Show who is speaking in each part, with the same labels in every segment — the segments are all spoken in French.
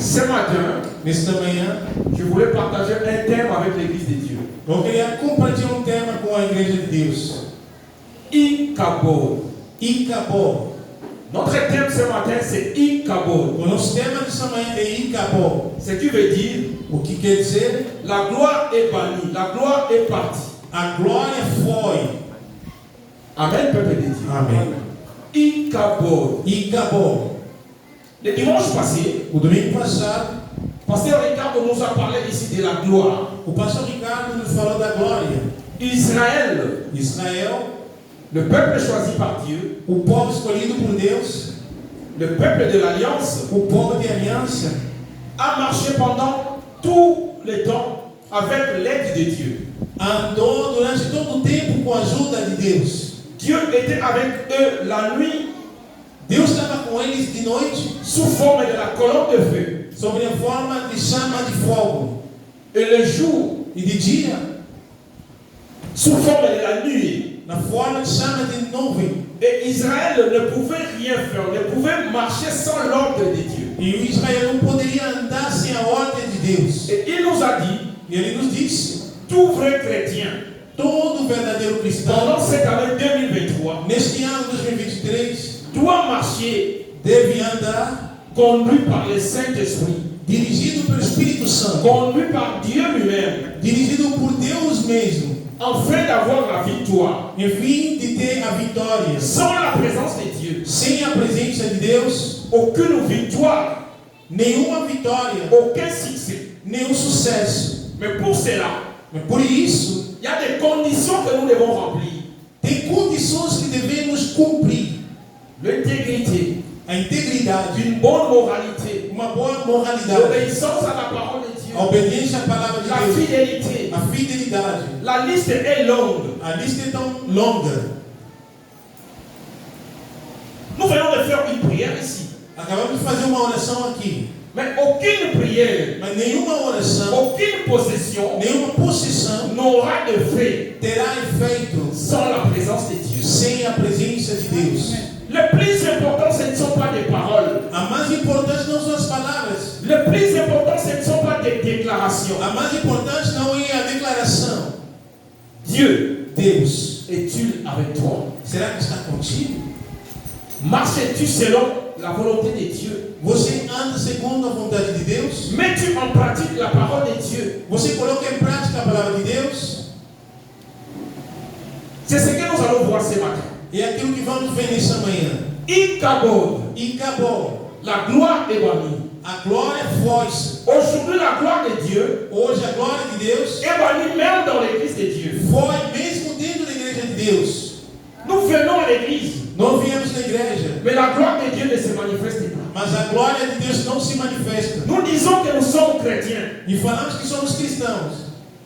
Speaker 1: Ce matin,
Speaker 2: nesta manhã,
Speaker 1: je voulais partager un thème avec l'Église de Dieu.
Speaker 2: eu queria compartilhar tema com a Igreja de Deus.
Speaker 1: Ikabod.
Speaker 2: Icabod.
Speaker 1: Notre thème ce matin, c'est Ikabod.
Speaker 2: O nosso tema desta manhã é Icabod.
Speaker 1: Ce qui veut dire,
Speaker 2: O que quer dizer?
Speaker 1: la gloire est bannie, la gloire est partie.
Speaker 2: A glória foi.
Speaker 1: Amen, peuple de Dieu.
Speaker 2: Amém.
Speaker 1: Ikabod.
Speaker 2: Icabod.
Speaker 1: Le dimanche passé,
Speaker 2: O domingo passado,
Speaker 1: Pasteur Ricardo nous a parlé ici de la gloire.
Speaker 2: o pastor Ricardo nos falou da glória.
Speaker 1: Israël,
Speaker 2: Israel,
Speaker 1: le peuple choisi par Dieu,
Speaker 2: o povo escolhido por Deus,
Speaker 1: le peuple de l'Alliance,
Speaker 2: o povo de aliança,
Speaker 1: a marché pendant tout le temps avec l'aide de Dieu.
Speaker 2: andou durante todo o tempo com a ajuda de Deus.
Speaker 1: Dieu était avec eux la nuit
Speaker 2: Deus estava com eles de noite,
Speaker 1: sous forme de la colonne de feu
Speaker 2: sob a forma de chama de fogo,
Speaker 1: et le jour
Speaker 2: e de dia,
Speaker 1: sous forme de la nuit.
Speaker 2: na forma de chama de nuvem.
Speaker 1: Et Israël ne pouvait rien faire, ne pouvait marcher sans l'ordre de Dieu.
Speaker 2: E o Israel não poderia andar sem a ordem de Deus.
Speaker 1: Et il nous a dit,
Speaker 2: E ele nos disse:
Speaker 1: tout vrai chrétien,
Speaker 2: todo verdadeiro cristão,
Speaker 1: pendant cette année 2023,
Speaker 2: neste ano 2023,
Speaker 1: doit marcher
Speaker 2: deve andar
Speaker 1: conduit par le Saint-Esprit,
Speaker 2: dirigido pelo Espírito Santo,
Speaker 1: conduit par Dieu lui-même,
Speaker 2: dirigido por Deus mesmo,
Speaker 1: afin d'avoir la victoire.
Speaker 2: em fim de ter a vitória.
Speaker 1: Sans la présence de Dieu,
Speaker 2: Sem a presença de Deus,
Speaker 1: aucune victoire,
Speaker 2: nenhuma vitória,
Speaker 1: aucun succès.
Speaker 2: nenhum sucesso.
Speaker 1: Mais pour cela,
Speaker 2: Mas por isso,
Speaker 1: il y a des conditions que nous devons remplir.
Speaker 2: tem condições que devemos cumprir.
Speaker 1: L'intégrité,
Speaker 2: A integridade,
Speaker 1: une bonne moralité,
Speaker 2: uma boa moralidade,
Speaker 1: l'obéissance à la parole de Dieu,
Speaker 2: a obediência à palavra de
Speaker 1: la
Speaker 2: Deus,
Speaker 1: fidélité.
Speaker 2: a fidelidade.
Speaker 1: La liste est longue.
Speaker 2: A lista é tão longa.
Speaker 1: Nous venons de faire une prière ici.
Speaker 2: Acabamos de fazer uma oração aqui,
Speaker 1: Mais aucune prière,
Speaker 2: mas nenhuma oração,
Speaker 1: aucune possession
Speaker 2: nenhuma possessão
Speaker 1: n'aura de fait
Speaker 2: terá efeito
Speaker 1: sans la présence de Dieu.
Speaker 2: sem a presença de Deus.
Speaker 1: Le plus important, ce ne sont pas des paroles.
Speaker 2: A mais importante não são as palavras.
Speaker 1: Le plus important, ce ne sont pas des déclarations.
Speaker 2: A mais importante não é a declaração.
Speaker 1: Dieu,
Speaker 2: Deus,
Speaker 1: est-il avec toi?
Speaker 2: será que está contigo?
Speaker 1: Marches-tu selon la volonté de Dieu?
Speaker 2: Você anda segundo a vontade de Deus?
Speaker 1: Mets-tu en pratique la parole de Dieu?
Speaker 2: Você coloca em prática a palavra de Deus?
Speaker 1: C'est ce que nous allons voir ce matin.
Speaker 2: É aquilo que vamos ver nessa manhã.
Speaker 1: Ikabod,
Speaker 2: E acabou.
Speaker 1: la gloire est bannie.
Speaker 2: A glória foi-se.
Speaker 1: Aujourd'hui, la gloire de Dieu
Speaker 2: Hoje a glória de Deus
Speaker 1: est bannie même dans l'église de Dieu.
Speaker 2: foi mesmo dentro da igreja de Deus.
Speaker 1: Nous venons à l'église,
Speaker 2: Não viemos na igreja,
Speaker 1: mais la gloire de Dieu ne se manifeste pas.
Speaker 2: mas a glória de Deus não se manifesta.
Speaker 1: Nous disons que nous sommes chrétiens,
Speaker 2: E falamos que somos cristãos,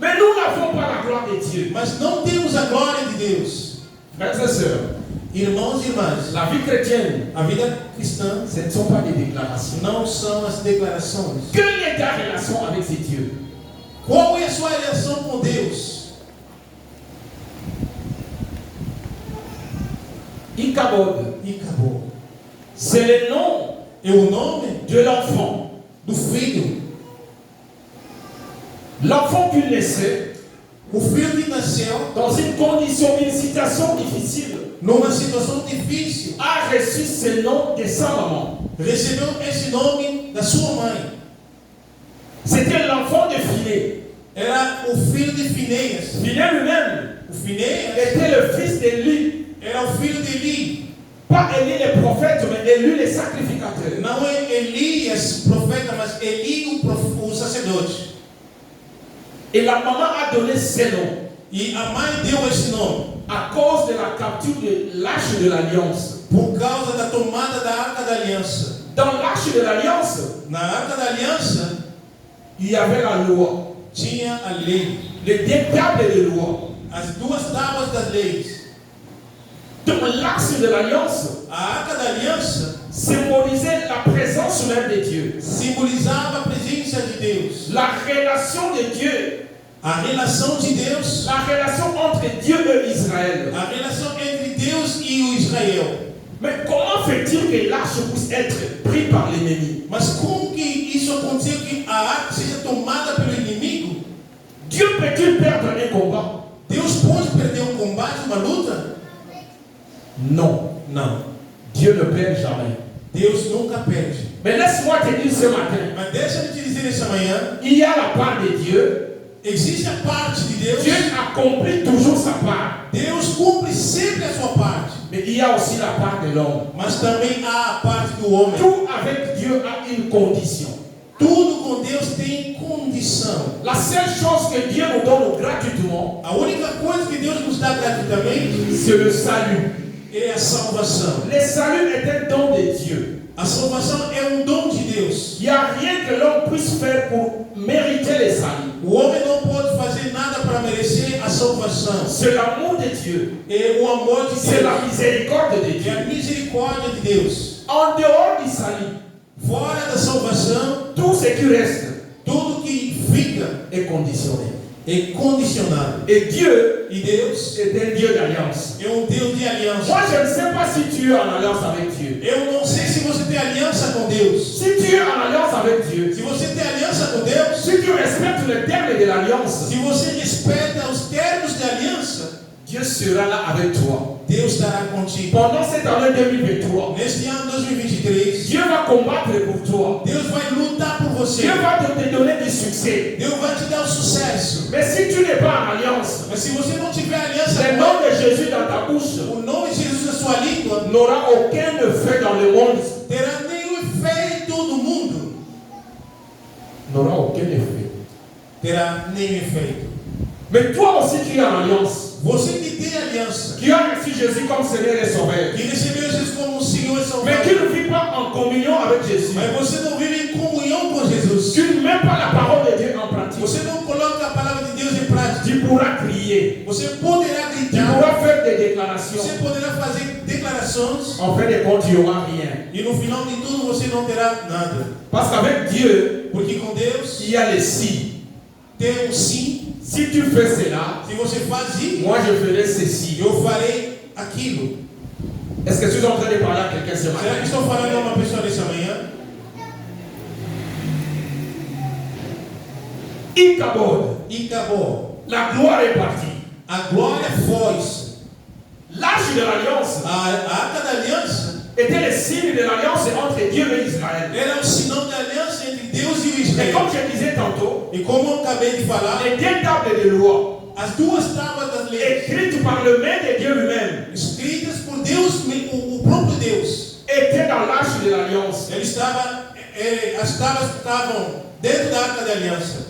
Speaker 1: mais nous n'avons pas la gloire de Dieu.
Speaker 2: mas não temos a glória de Deus.
Speaker 1: Frères et sœurs,
Speaker 2: Irmãos e irmãs,
Speaker 1: la vie chrétienne,
Speaker 2: a vida cristã
Speaker 1: ce ne sont pas des déclarations.
Speaker 2: não são as declarações.
Speaker 1: Quelle est ta relation avec ce Dieu?
Speaker 2: Qual é a sua relação com Deus?
Speaker 1: Ikabod,
Speaker 2: E acabou.
Speaker 1: c'est le nom
Speaker 2: É o nome
Speaker 1: de l'enfant.
Speaker 2: do filho.
Speaker 1: L'enfant qu'il naissait
Speaker 2: O filho que nasceu
Speaker 1: dans une condition, une situation difficile,
Speaker 2: numa situação difícil
Speaker 1: a reçu ce nom de sa maman.
Speaker 2: recebeu esse nome da sua mãe.
Speaker 1: C'était l'enfant de Phiné.
Speaker 2: Era o filho de Finéias.
Speaker 1: Phiné lui-même
Speaker 2: O Finéias
Speaker 1: était le fils d'Élie.
Speaker 2: era o filho de Eli.
Speaker 1: Pas Élie le prophète, mais Élie le sacrificateur.
Speaker 2: Não é Elias, profeta, mas Eli, o sacerdote.
Speaker 1: Et la maman a donné ce nom
Speaker 2: E a mãe deu esse nome
Speaker 1: à cause de la capture de l'arche de l'alliance.
Speaker 2: por causa da tomada da Arca da Aliança.
Speaker 1: Dans l'arche de l'alliance,
Speaker 2: Na Arca da Aliança
Speaker 1: il y avait la loi,
Speaker 2: tinha a lei,
Speaker 1: les deux tables de loi.
Speaker 2: as duas tábuas das leis.
Speaker 1: Dans l'arche de l'alliance,
Speaker 2: A Arca da Aliança
Speaker 1: symbolisait la présence même de Dieu.
Speaker 2: simbolizava a presença de Deus,
Speaker 1: La relation de Dieu,
Speaker 2: a relação de Deus,
Speaker 1: la relation entre Dieu et Israël.
Speaker 2: a relação entre Deus e o Israel.
Speaker 1: Mais comment fait-il que l'arche puisse être prise par l'ennemi?
Speaker 2: Mas como que isso aconteceu? tomada pelo inimigo,
Speaker 1: Dieu peut-il perdre un combat?
Speaker 2: Deus pode perder um combate, uma luta?
Speaker 1: Non.
Speaker 2: Não.
Speaker 1: Dieu ne perd jamais.
Speaker 2: Deus nunca perde.
Speaker 1: Mais laisse-moi te dire ce matin,
Speaker 2: Mas deixa-me te dizer nessa manhã,
Speaker 1: il y a la part de Dieu.
Speaker 2: existe a parte de Deus.
Speaker 1: Dieu accomplit toujours sa part.
Speaker 2: Deus cumpre sempre a sua parte.
Speaker 1: Mais il y a aussi la part de l'homme.
Speaker 2: Mas também há a parte do homem.
Speaker 1: Tout avec Dieu a une condition.
Speaker 2: Tudo com Deus tem condição.
Speaker 1: La seule chose que Dieu nous donne gratuitement,
Speaker 2: A única coisa que Deus nos dá gratuitamente
Speaker 1: c'est le salut.
Speaker 2: é a salvação.
Speaker 1: Le salut est un don de Dieu.
Speaker 2: A salvação é um dom de Deus.
Speaker 1: Il n'y a rien que l'homme puisse faire pour mériter le salut.
Speaker 2: O homem não pode fazer nada para merecer a salvação.
Speaker 1: C'est l'amour de Dieu.
Speaker 2: É o amor de
Speaker 1: C'est la
Speaker 2: Deus.
Speaker 1: miséricorde de
Speaker 2: É
Speaker 1: Dieu.
Speaker 2: a misericórdia de Deus.
Speaker 1: En dehors du salut,
Speaker 2: Fora da salvação,
Speaker 1: tout ce qui reste
Speaker 2: tudo que fica
Speaker 1: est conditionné.
Speaker 2: é condicionado.
Speaker 1: Et Dieu
Speaker 2: E Deus
Speaker 1: est un Dieu d'alliance.
Speaker 2: é um Deus de aliança.
Speaker 1: Moi, je ne sais pas si tu es en alliance avec Dieu.
Speaker 2: Eu não sei se você tem aliança com Deus.
Speaker 1: Si tu es en alliance avec Dieu,
Speaker 2: Se você tem aliança com Deus,
Speaker 1: si tu respectes les termes de l'alliance,
Speaker 2: se você respeita os termos de aliança,
Speaker 1: Dieu sera là avec toi.
Speaker 2: Deus estará contigo.
Speaker 1: Pendant cette année 2023,
Speaker 2: Neste ano 2023,
Speaker 1: Dieu va combattre pour toi.
Speaker 2: Deus vai lutar por você.
Speaker 1: Dieu va te donner du succès.
Speaker 2: Deus vai te dar o sucesso.
Speaker 1: Mais si tu n'es pas en alliance,
Speaker 2: Mas se você não tiver aliança
Speaker 1: le
Speaker 2: com
Speaker 1: nom de Jésus dans ta bouche
Speaker 2: Ele, o nome de Jesus na sua língua,
Speaker 1: n'aura aucun effet dans le monde.
Speaker 2: terá nenhum efeito no mundo.
Speaker 1: N'aura aucun effet.
Speaker 2: Terá nenhum efeito.
Speaker 1: Mais toi aussi qui es en alliance,
Speaker 2: Você que tem aliança,
Speaker 1: qui a reçu Jésus comme Seigneur et Sauveur,
Speaker 2: que recebeu Jesus como Senhor e
Speaker 1: mais qui
Speaker 2: Salvador,
Speaker 1: ne vit pas en communion avec Jésus,
Speaker 2: mas você não vive em comunhão com Jesus,
Speaker 1: tu ne mets pas la parole de Dieu en pratique,
Speaker 2: você não coloca a palavra de Deus em prática,
Speaker 1: tu pourras crier,
Speaker 2: você poderá
Speaker 1: tu
Speaker 2: gritar,
Speaker 1: pourras faire des déclarations.
Speaker 2: você poderá fazer declarações,
Speaker 1: En fin de compte, il n'y aura rien.
Speaker 2: e no final de tudo você não terá nada.
Speaker 1: Parce qu'avec Dieu,
Speaker 2: Porque com Deus
Speaker 1: il y a les si.
Speaker 2: tem um sim.
Speaker 1: Si tu fais cela,
Speaker 2: Se você faz isso,
Speaker 1: moi je ferai ceci.
Speaker 2: eu farei aquilo.
Speaker 1: Est-ce que tu es en train de parler à quelqu'un ce
Speaker 2: Será que
Speaker 1: matin?
Speaker 2: estou falando a uma pessoa nessa manhã?
Speaker 1: Ikabod,
Speaker 2: E acabou.
Speaker 1: la gloire est partie.
Speaker 2: A glória foi.
Speaker 1: L'arche de l'alliance
Speaker 2: A arca da aliança
Speaker 1: était le signe de l'alliance entre Dieu et Israël.
Speaker 2: era o sinal da aliança entre Deus e o
Speaker 1: Et
Speaker 2: Israel.
Speaker 1: comme je disais tantôt,
Speaker 2: E como eu acabei de falar,
Speaker 1: les deux tables de loi
Speaker 2: as duas tábuas das leis,
Speaker 1: écrites par le main de Dieu lui-même
Speaker 2: escritas por Deus, o próprio Deus,
Speaker 1: étaient dans l'arche de l'alliance.
Speaker 2: as tábuas estavam dentro da arca da aliança.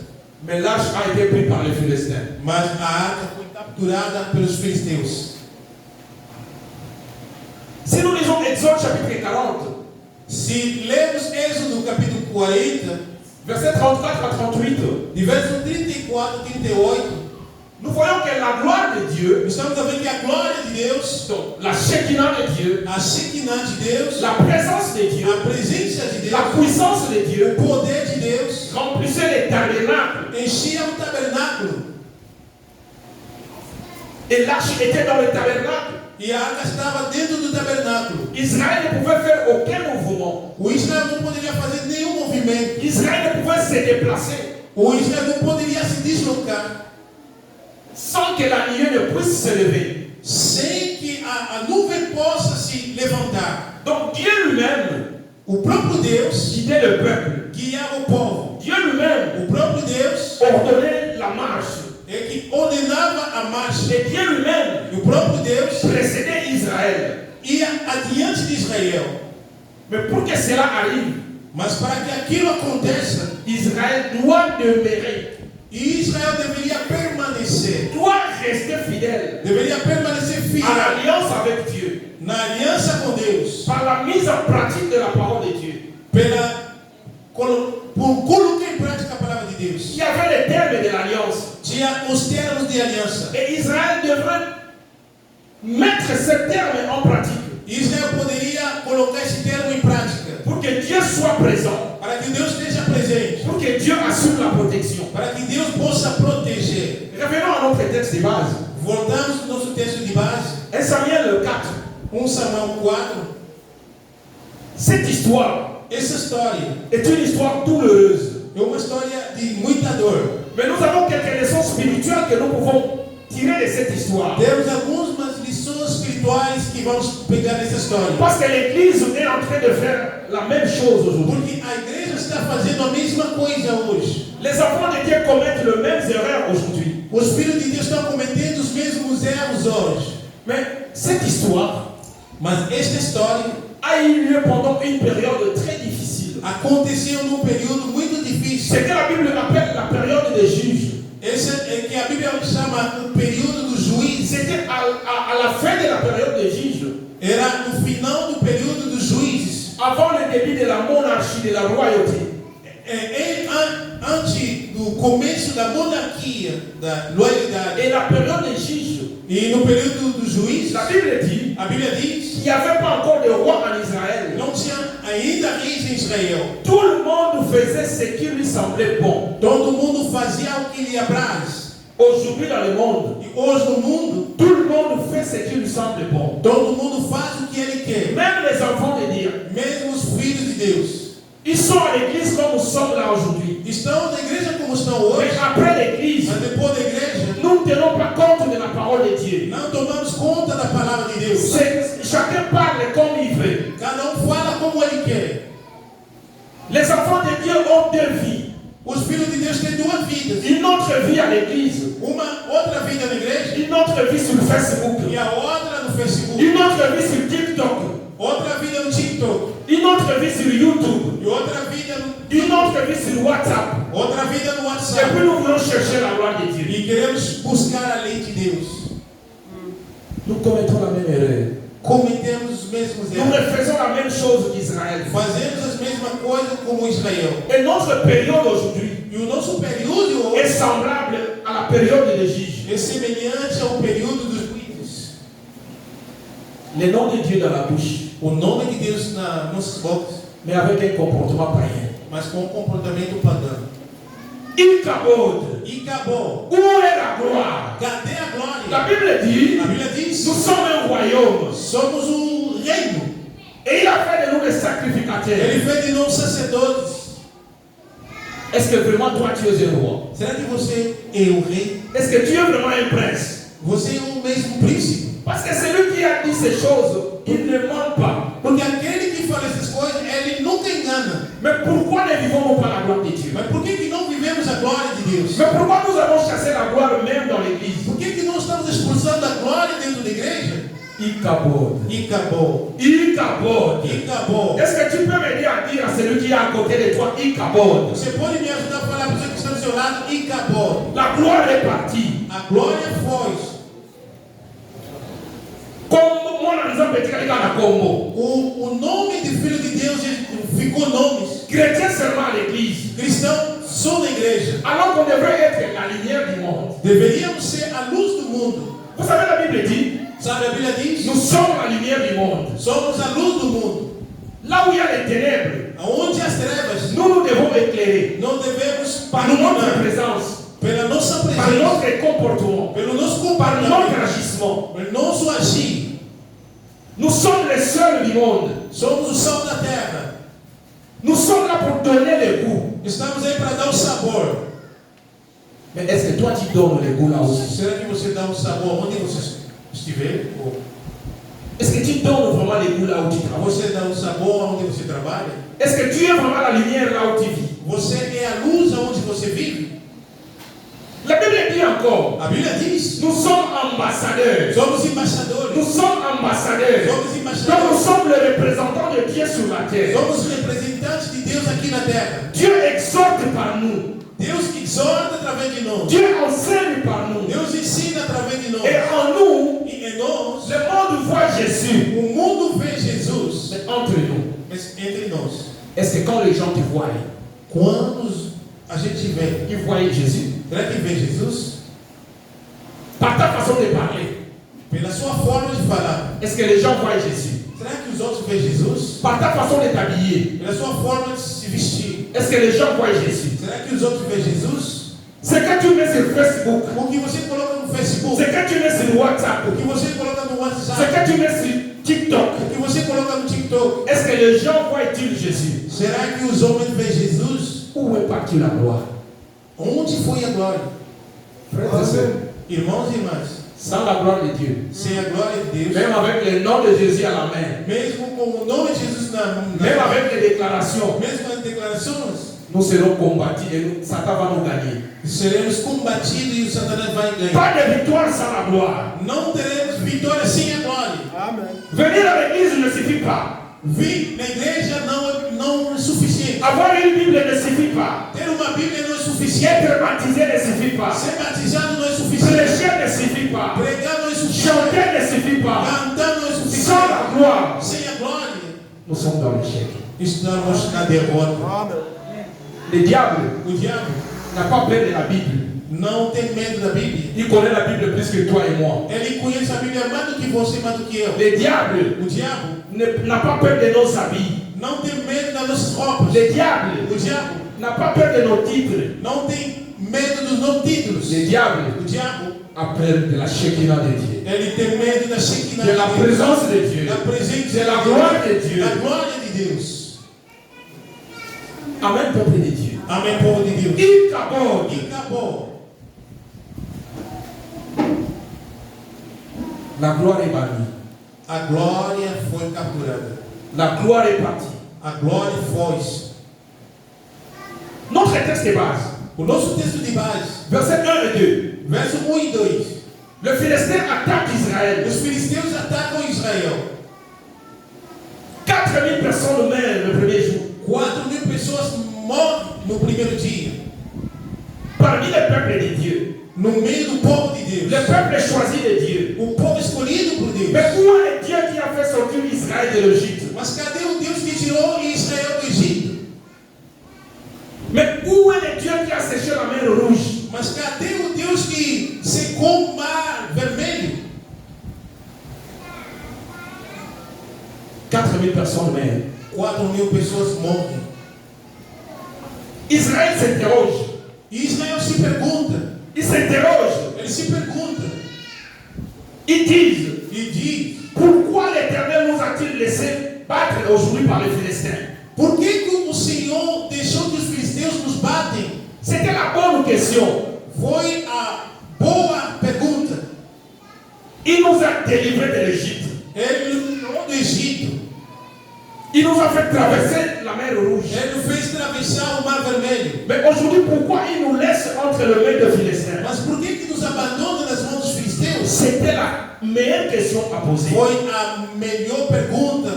Speaker 1: Mais l'arche a été prise par les Philistins.
Speaker 2: Mas a arca foi capturada pelos filisteus.
Speaker 1: Si nous lisons Exode chapitre 40,
Speaker 2: Se lemos Êxodo capítulo 40,
Speaker 1: verset 34 à 38,
Speaker 2: de verso 34 a 38,
Speaker 1: nous voyons que la gloire de Dieu,
Speaker 2: estamos vendo que a glória de Deus,
Speaker 1: donc la Shekinah de Dieu,
Speaker 2: a Shekinah de Deus,
Speaker 1: la présence de Dieu,
Speaker 2: a presença de
Speaker 1: la
Speaker 2: Deus,
Speaker 1: puissance de Dieu
Speaker 2: o poder de Deus,
Speaker 1: remplissait les tabernacles.
Speaker 2: enchia o tabernáculo.
Speaker 1: Et l'arche était dans le tabernacle.
Speaker 2: E a arca estava dentro do tabernáculo.
Speaker 1: Israël ne pouvait faire aucun mouvement.
Speaker 2: O Israel não poderia fazer nenhum movimento.
Speaker 1: Israël ne pouvait se déplacer
Speaker 2: O Israel não poderia se deslocar
Speaker 1: sans que la nuée ne puisse se lever.
Speaker 2: sem que a nuvem possa se levantar.
Speaker 1: Donc Dieu lui-même
Speaker 2: O próprio Deus
Speaker 1: guidait le peuple.
Speaker 2: guiava o povo.
Speaker 1: Dieu lui-même
Speaker 2: O próprio Deus
Speaker 1: ordonnait la marche.
Speaker 2: é que ordenava a marcha.
Speaker 1: Et Dieu lui-même
Speaker 2: E o próprio Deus
Speaker 1: précédait Israël.
Speaker 2: ia adiante de Israel.
Speaker 1: Mais pour que cela arrive,
Speaker 2: Mas para que aquilo aconteça,
Speaker 1: Israël doit demeurer,
Speaker 2: Israel deveria permanecer.
Speaker 1: doit rester fidèle
Speaker 2: Deveria permanecer
Speaker 1: à
Speaker 2: fiel
Speaker 1: l'alliance avec Dieu,
Speaker 2: na aliança com Deus.
Speaker 1: par la mise en pratique de la parole de Dieu.
Speaker 2: Por colocar em prática a palavra de
Speaker 1: Il
Speaker 2: Deus.
Speaker 1: y avait les termes de l'alliance.
Speaker 2: Tinha os termos de aliança.
Speaker 1: Et Israël devrait mettre ces termes en pratique
Speaker 2: Israel poderia colocar esse termo em prática.
Speaker 1: pour que Dieu soit présent,
Speaker 2: Para que Deus esteja presente.
Speaker 1: pour que Dieu assure la protection.
Speaker 2: Para que Deus possa proteger.
Speaker 1: Revenons à notre texte de base.
Speaker 2: Voltamos ao nosso texto de base.
Speaker 1: 1 Samuel 4.
Speaker 2: 1 Samuel 4.
Speaker 1: Cette histoire
Speaker 2: Essa história
Speaker 1: est une histoire douloureuse.
Speaker 2: é uma história de muita
Speaker 1: histoire.
Speaker 2: Temos algumas lições espirituais que vamos pegar nessa história.
Speaker 1: Parce que l'Église est en train de faire la même chose aujourd'hui.
Speaker 2: Porque a igreja está fazendo a mesma coisa hoje.
Speaker 1: Les enfants de Dieu commettent les mêmes erreurs aujourd'hui.
Speaker 2: Os filhos de Deus estão cometendo os mesmos erros hoje.
Speaker 1: Mais cette histoire
Speaker 2: Mas esta história
Speaker 1: a eu lieu pendant une période très difficile.
Speaker 2: aconteceu num período muito difícil.
Speaker 1: C'est que la Bible appelle la période des juges.
Speaker 2: Esse é que a Bíblia chama o período dos juízes.
Speaker 1: C'était à la fin de la période des juges.
Speaker 2: Era no final do período dos juízes.
Speaker 1: Avant le début de la monarchie, de la royauté.
Speaker 2: Antes do começo da monarquia, da loyalidade.
Speaker 1: Et la période des juges.
Speaker 2: E no período dos juízes,
Speaker 1: La Bible dit
Speaker 2: a Bíblia diz
Speaker 1: qu'il n'y avait pas encore de roi en Israël.
Speaker 2: não tinha ainda reis em Israel.
Speaker 1: Tout le monde faisait ce qui lui semblait bon.
Speaker 2: Todo mundo fazia o que lhe apraz.
Speaker 1: Aujourd'hui dans le monde,
Speaker 2: E hoje no mundo,
Speaker 1: tout le monde fait ce qui lui semble bon.
Speaker 2: todo mundo faz o que ele quer.
Speaker 1: Même les enfants de Dieu.
Speaker 2: Mesmo os filhos de Deus.
Speaker 1: Ils sont à l'église comme nous sommes là aujourd'hui.
Speaker 2: Estão na igreja como estão
Speaker 1: Mais
Speaker 2: hoje.
Speaker 1: après l'église,
Speaker 2: Mas depois da igreja,
Speaker 1: nous ne tenons pas compte de la parole de Dieu.
Speaker 2: não tomamos conta da palavra de Deus.
Speaker 1: Chacun parle comme il veut.
Speaker 2: Cada fala como ele quer.
Speaker 1: Les enfants de Dieu ont deux vies.
Speaker 2: Os filhos de Deus têm duas vidas.
Speaker 1: Une autre vie à l'église.
Speaker 2: Uma outra vida na igreja
Speaker 1: Une autre vie sur Facebook.
Speaker 2: e a outra no Facebook.
Speaker 1: Une autre vie sur TikTok.
Speaker 2: Outra vida no TikTok.
Speaker 1: Une autre vie sur YouTube.
Speaker 2: E outra vida no...
Speaker 1: Une autre vie sur WhatsApp.
Speaker 2: Outra vida no
Speaker 1: Et
Speaker 2: WhatsApp.
Speaker 1: puis nous voulons chercher la gloire de Dieu.
Speaker 2: E queremos buscar a lei de Deus.
Speaker 1: Nous commettons la même erreur.
Speaker 2: Cometemos os mesmos
Speaker 1: Nous
Speaker 2: erros.
Speaker 1: refaisons la même chose qu'Israël.
Speaker 2: Fazemos as mesmas coisas como Israel.
Speaker 1: Et notre période aujourd'hui
Speaker 2: E o nosso período hoje
Speaker 1: est semblable à la période des juges.
Speaker 2: é semelhante ao período dos juízes.
Speaker 1: Le nom de Dieu dans la bouche,
Speaker 2: O nome de Deus nas nossas bocas,
Speaker 1: mais avec un comportement païen.
Speaker 2: mas com um comportamento pagão.
Speaker 1: Icabod.
Speaker 2: E acabou.
Speaker 1: Où est la gloire?
Speaker 2: Cadê a glória?
Speaker 1: La Bible dit,
Speaker 2: A Bíblia diz:
Speaker 1: nous sommes un royaume.
Speaker 2: somos reino.
Speaker 1: Et il a fait de nous des sacrificateurs.
Speaker 2: Ele fez de nós sacerdotes.
Speaker 1: Est-ce que vraiment toi tu es un roi?
Speaker 2: Será que você é o rei?
Speaker 1: Est-ce que tu es vraiment un prince?
Speaker 2: Você é o mesmo príncipe?
Speaker 1: Parce que celui qui a dit ces choses, il ne ment pas.
Speaker 2: Porque aquele que fala essas coisas, ele nunca engana.
Speaker 1: Mais pourquoi ne vivons-nous pas la gloire de Dieu?
Speaker 2: Mas por que não vivemos a glória de Deus?
Speaker 1: Mais pourquoi nous avons chassé la gloire même dans l'église?
Speaker 2: Por que não estamos expulsando a glória dentro da igreja?
Speaker 1: Icabod.
Speaker 2: E acabou.
Speaker 1: Icabod.
Speaker 2: E acabou.
Speaker 1: Est-ce que tu peux m'aider à dire à celui qui est à côté de toi, Icabod?
Speaker 2: Você pode me ajudar a falar para você que está do seu lado? E acabou.
Speaker 1: La gloire est partie.
Speaker 2: A glória foi.
Speaker 1: Como mwana nzambe tika na Congo.
Speaker 2: O nome de filho de Deus ficou nomes.
Speaker 1: Chrétien seulement à l'église.
Speaker 2: Cristão só na igreja.
Speaker 1: Alors qu'on devrait être la lumière du monde.
Speaker 2: Deveríamos ser a luz do mundo.
Speaker 1: Vous savez, la Bible dit,
Speaker 2: Sabe, a Bíblia diz:
Speaker 1: nous sommes la lumière du monde.
Speaker 2: somos a luz do mundo.
Speaker 1: Là où il y a les ténèbres,
Speaker 2: Aonde as trevas,
Speaker 1: nous devons éclairer
Speaker 2: não devemos
Speaker 1: par notre
Speaker 2: iluminar.
Speaker 1: présence,
Speaker 2: Pela nossa
Speaker 1: par
Speaker 2: presença,
Speaker 1: notre comportement,
Speaker 2: pelo nosso
Speaker 1: par notre
Speaker 2: comportamento,
Speaker 1: agissement.
Speaker 2: pelo nosso agir.
Speaker 1: Nous sommes les seuls du monde.
Speaker 2: Somos o sal da terra.
Speaker 1: Nous sommes là pour donner le goût.
Speaker 2: Estamos aí para dar o sabor.
Speaker 1: Mais est-ce que toi tu donnes le goût là aussi?
Speaker 2: Será que você dá o sabor onde você estiver? Ou
Speaker 1: Est-ce que tu donnes vraiment le goût là où tu travailles?
Speaker 2: você dá o sabor onde você trabalha?
Speaker 1: Est-ce que tu es vraiment la lumière là où tu vis?
Speaker 2: Você é a luz aonde você vive?
Speaker 1: La Bible dit encore,
Speaker 2: A Bíblia diz:
Speaker 1: nous sommes ambassadeurs.
Speaker 2: somos embaixadores.
Speaker 1: Nous sommes ambassadeurs.
Speaker 2: Somos
Speaker 1: Donc nous
Speaker 2: embaixadores.
Speaker 1: sommes les représentants de Dieu sur la terre.
Speaker 2: Somos representantes de Deus aqui na terra.
Speaker 1: Dieu exhorte par nous.
Speaker 2: Deus que exorta através de nós.
Speaker 1: Dieu enseigne par nous.
Speaker 2: Deus ensina através de nós.
Speaker 1: Et en nous,
Speaker 2: E em nós,
Speaker 1: le monde voit Jésus.
Speaker 2: o mundo vê Jesus.
Speaker 1: Mais entre nous,
Speaker 2: Mas entre nós,
Speaker 1: est-ce que quand les gens te voient,
Speaker 2: quando a gente vê,
Speaker 1: ils voient Jésus?
Speaker 2: será que vê Jesus?
Speaker 1: Par ta façon de parler,
Speaker 2: Pela sua forma de falar.
Speaker 1: est-ce que les gens voient Jésus?
Speaker 2: Será que os outros veem Jesus?
Speaker 1: Par ta façon de t'habiller,
Speaker 2: Pela sua forma de se vestir.
Speaker 1: est-ce que les gens voient Jésus?
Speaker 2: Será que os outros veem Jesus?
Speaker 1: Ce que tu mets sur Facebook,
Speaker 2: O que você coloca no
Speaker 1: ce
Speaker 2: Facebook,
Speaker 1: que tu mets sur WhatsApp,
Speaker 2: o que você coloca no
Speaker 1: ce
Speaker 2: WhatsApp,
Speaker 1: que tu mets sur TikTok,
Speaker 2: o que você coloca no TikTok,
Speaker 1: est-ce que les gens voient-ils Jésus?
Speaker 2: será que os homens veem Jesus?
Speaker 1: Où est partie la gloire?
Speaker 2: Onde foi a glória?
Speaker 1: Frères et sœurs,
Speaker 2: Irmãos e irmãs,
Speaker 1: Sans la gloire de Dieu.
Speaker 2: sem a glória de Deus,
Speaker 1: Même avec le nom de Jésus à la main.
Speaker 2: mesmo com o nome de Jesus
Speaker 1: Même avec les déclarations.
Speaker 2: mesmo com as declarações,
Speaker 1: Nous serons combattus et Satan va nous gagner.
Speaker 2: seremos combatidos e o Satanás vai ganhar.
Speaker 1: Pas de victoire sans la gloire.
Speaker 2: Não teremos vitória sem a glória.
Speaker 1: Venir à l'église ne suffit pas.
Speaker 2: Vir na igreja não é suficiente.
Speaker 1: Avoir une Bible ne suffit pas.
Speaker 2: Ter uma Bíblia não é suficiente.
Speaker 1: Être baptisé ne suffit pas.
Speaker 2: Ser batizado não é suficiente.
Speaker 1: Prêcher ne suffit pas.
Speaker 2: Pregar não é suficiente.
Speaker 1: Chanter ne suffit pas.
Speaker 2: Cantar não é
Speaker 1: Sans
Speaker 2: suficiente.
Speaker 1: la gloire,
Speaker 2: Sem a glória,
Speaker 1: nous sommes dans l'échec.
Speaker 2: estamos na derrota.
Speaker 1: Le diable
Speaker 2: O diabo
Speaker 1: n'a pas peur de la Bible.
Speaker 2: não tem medo da Bíblia.
Speaker 1: Il connaît la Bible plus que toi et moi.
Speaker 2: Ele conhece a Bíblia mais do que você, mais do que eu.
Speaker 1: Le diable
Speaker 2: O diabo
Speaker 1: n'a pas peur de nos habits.
Speaker 2: não tem medo das nossas roupas.
Speaker 1: Le diable
Speaker 2: O diabo
Speaker 1: n'a pas peur de nos titres.
Speaker 2: não tem medo dos nossos títulos.
Speaker 1: Le diable
Speaker 2: O diabo,
Speaker 1: a peur de la Shekinah de Dieu.
Speaker 2: ele tem medo da Shekinah
Speaker 1: De la
Speaker 2: de Deus.
Speaker 1: présence de Dieu.
Speaker 2: Da presença
Speaker 1: De la
Speaker 2: de
Speaker 1: gloire
Speaker 2: Deus.
Speaker 1: de Dieu.
Speaker 2: Da glória de Deus.
Speaker 1: Amen, peuple de Dieu.
Speaker 2: Amém, povo de Deus.
Speaker 1: Il t'aborde.
Speaker 2: E acabou.
Speaker 1: La gloire est bannie.
Speaker 2: A glória foi capturada.
Speaker 1: La gloire est partie.
Speaker 2: A glória foi.
Speaker 1: Notre texte de base,
Speaker 2: O nosso texto de base,
Speaker 1: verset 1 et 2.
Speaker 2: verso 1 e 2.
Speaker 1: Le Philistin attaque Israël.
Speaker 2: Os filisteus atacam Israel.
Speaker 1: 4000 personnes meurent le premier jour.
Speaker 2: 4.000 pessoas morrem no primeiro dia.
Speaker 1: Parmi le peuple de Dieu.
Speaker 2: No meio do povo de Deus.
Speaker 1: Le peuple choisi de Dieu.
Speaker 2: O povo escolhido por Deus.
Speaker 1: Mais où est Dieu qui a fait sortir Israël de l'Égypte?
Speaker 2: Mas cadê o Deus que tirou Israel do Egito?
Speaker 1: Mais où est le Dieu qui a séché la mer rouge?
Speaker 2: Mas cadê o Deus que secou o mar vermelho?
Speaker 1: 4000 personnes meurent.
Speaker 2: 4.000 pessoas morrem.
Speaker 1: Israël s'interroge.
Speaker 2: E Israel se pergunta.
Speaker 1: Il s'interroge.
Speaker 2: Ele se pergunta.
Speaker 1: Ils disent,
Speaker 2: E diz:
Speaker 1: pourquoi l'Éternel nous a-t-il laissé battre aujourd'hui par les Philistins?
Speaker 2: por que o Senhor deixou que os filisteus nos batem?
Speaker 1: C'était la bonne question.
Speaker 2: Foi a boa pergunta.
Speaker 1: Il nous a délivrés de l'Égypte.
Speaker 2: Ele nos tirou do Egito.
Speaker 1: Il nous a fait traverser la mer rouge.
Speaker 2: Ele nos fez atravessar o mar vermelho.
Speaker 1: Mais aujourd'hui, pourquoi il nous laisse entre les mains de Philistins?
Speaker 2: Mas por que nos abandona nas mãos dos filisteus?
Speaker 1: C'était la meilleure question à poser.
Speaker 2: Foi a melhor pergunta.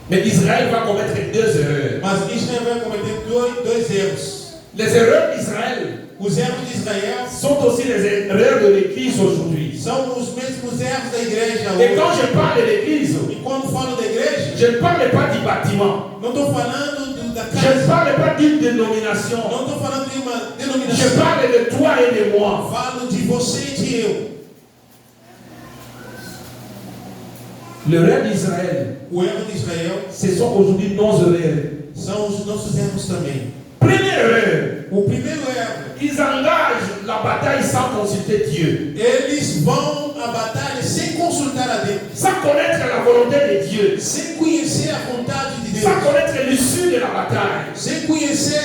Speaker 1: Mais Israël va commettre deux erreurs.
Speaker 2: Mas Israel vai cometer dois erros.
Speaker 1: Les erreurs d'Israël
Speaker 2: Os erros de Israel
Speaker 1: sont aussi les erreurs de l'Église aujourd'hui.
Speaker 2: são os mesmos erros da igreja
Speaker 1: Et quand
Speaker 2: hoje.
Speaker 1: je parle de l'Église,
Speaker 2: E quando falo da igreja,
Speaker 1: je ne parle pas du bâtiment.
Speaker 2: não estou falando da
Speaker 1: Je ne
Speaker 2: casa.
Speaker 1: parle pas d'une dénomination.
Speaker 2: Não estou falando de uma
Speaker 1: Je
Speaker 2: denominação.
Speaker 1: parle de toi et de moi.
Speaker 2: Falo de você e de eu.
Speaker 1: L'erreur d'Israël,
Speaker 2: O erro de Israel
Speaker 1: ce sont aujourd'hui nos erreurs.
Speaker 2: são os nossos erros também.
Speaker 1: Première erreur,
Speaker 2: O primeiro erro,
Speaker 1: ils engagent la bataille sans consulter Dieu,
Speaker 2: eles vão à batalha sem consultar a Deus,
Speaker 1: sans connaître la volonté de Dieu,
Speaker 2: sem conhecer a vontade de
Speaker 1: sans
Speaker 2: Deus,
Speaker 1: connaître l'issue de la bataille.
Speaker 2: sem conhecer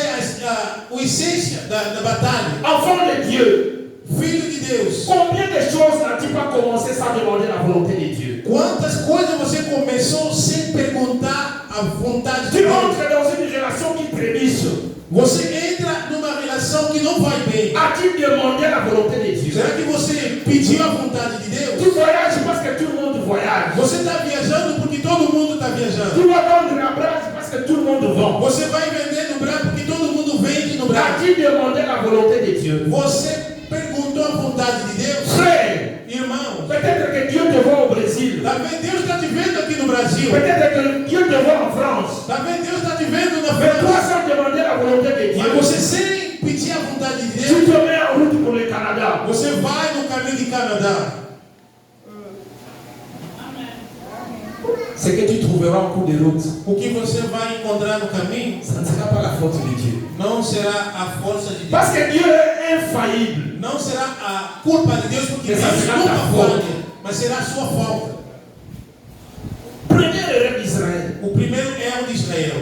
Speaker 2: a essência da batalha.
Speaker 1: Enfant de Dieu,
Speaker 2: Filho de Deus,
Speaker 1: combien de choses n'as-tu pas commencé sans demander la volonté de Dieu?
Speaker 2: quantas coisas você começou sem perguntar a vontade de
Speaker 1: Tu
Speaker 2: Deus?
Speaker 1: entres dans une relation qui trébuche.
Speaker 2: Você entra numa relação que não vai bem.
Speaker 1: As-tu demandé la volonté de Dieu?
Speaker 2: Será que você pediu a vontade de
Speaker 1: Tu
Speaker 2: Deus?
Speaker 1: voyages parce que tout le monde voyage.
Speaker 2: Você está viajando porque todo mundo está viajando.
Speaker 1: Tu vas vendre la brasse parce que tout le monde vend.
Speaker 2: Você vai vender no braço porque todo mundo vende no braço.
Speaker 1: As-tu demandé la volonté de Dieu?
Speaker 2: Você perguntou a vontade de Deus?
Speaker 1: Frère,
Speaker 2: Irmão,
Speaker 1: peut-être que Dieu te voit au Brésil.
Speaker 2: talvez Deus está te vendo aqui no Brasil.
Speaker 1: Peut-être que Dieu te voit en France.
Speaker 2: Talvez Deus está te vendo na
Speaker 1: Mais toi,
Speaker 2: França.
Speaker 1: sans demander la volonté de
Speaker 2: Mas
Speaker 1: Dieu,
Speaker 2: você sem pedir a vontade de
Speaker 1: tu
Speaker 2: Deus,
Speaker 1: te mets en route pour le Canada.
Speaker 2: você vai no caminho de Canadá.
Speaker 1: Ce que tu trouveras en cours de route,
Speaker 2: O que você vai encontrar no caminho
Speaker 1: ça ne sera pas la faute de Dieu.
Speaker 2: não será a força de Deus.
Speaker 1: Parce que Dieu est infaillible.
Speaker 2: Não será a culpa de Deus, porque
Speaker 1: Essa
Speaker 2: Deus
Speaker 1: será
Speaker 2: nunca
Speaker 1: a falta.
Speaker 2: falha, mas será a sua falta.
Speaker 1: Première erreur d'Israël,
Speaker 2: O primeiro erro de Israel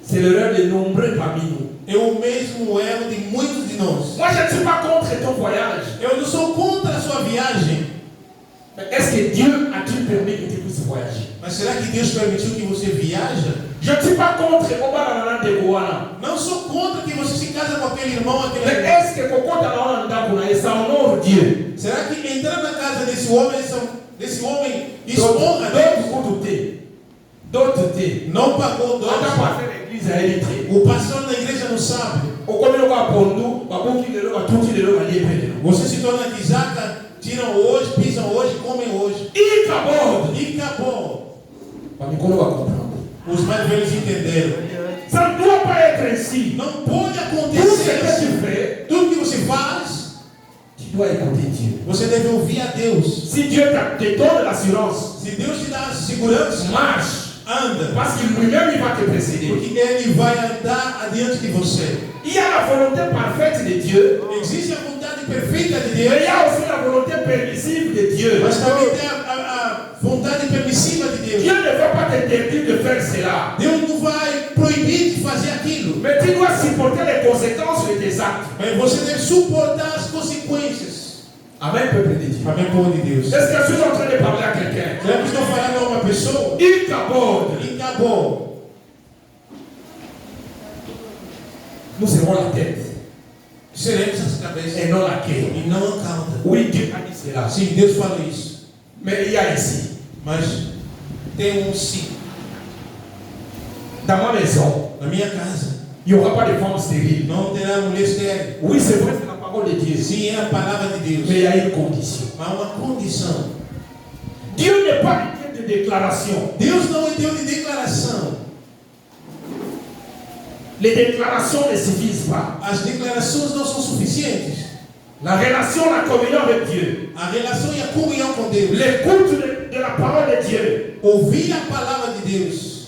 Speaker 1: c'est l'erreur de nombreux parmi nous.
Speaker 2: é o mesmo erro de muitos de nós.
Speaker 1: Moi, je ne suis pas contre ton voyage.
Speaker 2: Eu não sou contra a sua uma viagem.
Speaker 1: Mais est-ce que Dieu a-t-il permis que tu puisses voyager?
Speaker 2: Mas será que Deus permitiu que você viaja?
Speaker 1: Je ne suis pas contre Obanana de Goana.
Speaker 2: Não sou contra que você se casa com aquele irmão, aquele
Speaker 1: Mais
Speaker 2: irmão.
Speaker 1: est-ce que Kokota Naona Ndakuna est en honore Dieu?
Speaker 2: Será que entrar na casa desse homem, isso honra Deus?
Speaker 1: D'autres T.
Speaker 2: Não pagou
Speaker 1: Até
Speaker 2: dólar.
Speaker 1: para faire l'église à élite.
Speaker 2: O pastor da igreja não sabe.
Speaker 1: Au combien de fois Pondu, Babuki de l'eau, tout de l'eau, Lié.
Speaker 2: Você se torna guisaca, tiram hoje, pisam hoje, comem hoje.
Speaker 1: Il caborde.
Speaker 2: E acabou.
Speaker 1: Pamikolo va comprendre.
Speaker 2: Os mais velhos entenderam.
Speaker 1: Ça ne doit pas être ainsi.
Speaker 2: Não pode
Speaker 1: Tout ce
Speaker 2: acontecer
Speaker 1: que
Speaker 2: assim.
Speaker 1: tu fais,
Speaker 2: Tudo que você faz,
Speaker 1: tu dois écouter Dieu.
Speaker 2: você deve ouvir a Deus.
Speaker 1: Si Dieu te donne l'assurance,
Speaker 2: Se Deus te dá a segurança,
Speaker 1: marche.
Speaker 2: anda.
Speaker 1: Parce qu'il lui-même, il va te précéder.
Speaker 2: Porque Ele vai andar adiante de você.
Speaker 1: Il y a la volonté parfaite de Dieu,
Speaker 2: Existe a vontade perfeita de
Speaker 1: mais il
Speaker 2: Deus,
Speaker 1: y a aussi la volonté permissive de Dieu.
Speaker 2: mas também tem a vontade permissiva de
Speaker 1: Dieu
Speaker 2: Deus.
Speaker 1: ne va pas t'interdire de faire cela.
Speaker 2: Deus não vai proibir de fazer aquilo,
Speaker 1: Mais tu dois supporter les conséquences de tes actes.
Speaker 2: mas você deve suportar as consequências.
Speaker 1: Amen, peuple de Dieu.
Speaker 2: Amém, povo de Deus.
Speaker 1: Est-ce que je suis en train de parler à quelqu'un?
Speaker 2: Será que estou falando a uma pessoa?
Speaker 1: Il t'aborde.
Speaker 2: E acabou.
Speaker 1: Nous serons la tête
Speaker 2: Seremos as cabeças
Speaker 1: et non la queue.
Speaker 2: e não a cauda.
Speaker 1: Oui, Dieu a dit cela.
Speaker 2: Sim, Deus fala isso.
Speaker 1: Mais il y a ici,
Speaker 2: Mas tem um sim.
Speaker 1: dans ma maison,
Speaker 2: Na minha casa
Speaker 1: il n'y aura pas de femme stérile.
Speaker 2: não terá mulher estéril.
Speaker 1: Oui, c'est vrai, c'est la parole de Dieu.
Speaker 2: Sim, é a palavra de Deus.
Speaker 1: Mais il y a une condition.
Speaker 2: Mas há uma condição.
Speaker 1: Dieu n'est pas un Dieu de déclaration.
Speaker 2: Deus não é Deus de declaração.
Speaker 1: Les déclarations ne suffisent pas.
Speaker 2: As declarações não são suficientes.
Speaker 1: La relation, la communion avec Dieu,
Speaker 2: A relação e a comunhão com Deus.
Speaker 1: l'écoute de la parole de Dieu
Speaker 2: Ouvir a palavra de Deus